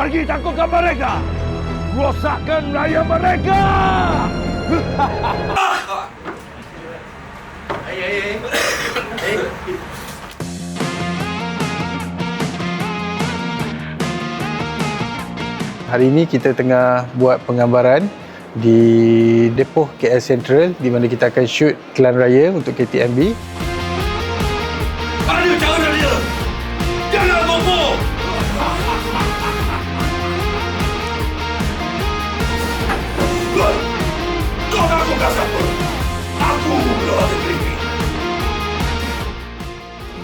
Pergi tangkapkan mereka! Rosakkan raya mereka! Hari ini kita tengah buat penggambaran di depoh KL Central di mana kita akan shoot iklan raya untuk KTMB. Ada cara dia! Jangan bohong! Kau aku kasar apa? Aku belum ada kritik.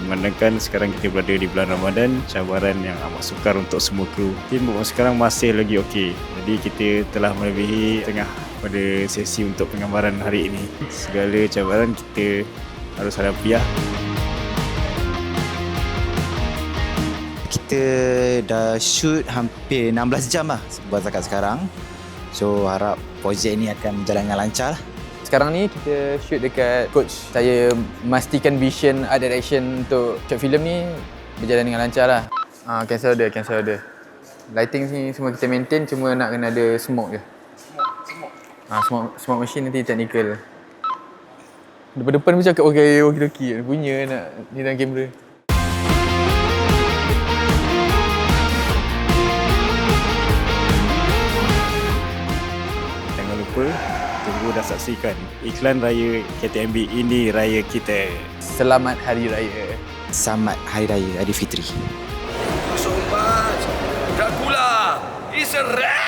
Memandangkan sekarang kita berada di bulan Ramadan, cabaran yang amat sukar untuk semua kru. Tim sekarang masih lagi okey. Jadi kita telah melebihi tengah pada sesi untuk penggambaran hari ini. Segala cabaran kita harus hadapi lah. Kita dah shoot hampir 16 jam lah buat setakat sekarang. So harap projek ni akan berjalan dengan lancar lah. Sekarang ni kita shoot dekat coach. Saya memastikan vision art direction untuk short film ni berjalan dengan lancar lah. Cancel order. Lighting ni semua kita maintain, cuma nak kena ada smoke je. Smoke machine nanti technical. Depan-depan pun cakap okey, punya nak ni dalam kamera. Jangan lupa tunggu dan saksikan iklan raya KTMB, ini raya kita. Selamat Hari Raya. Selamat Hari Raya Aidilfitri. Sobat, Dracula is a rat!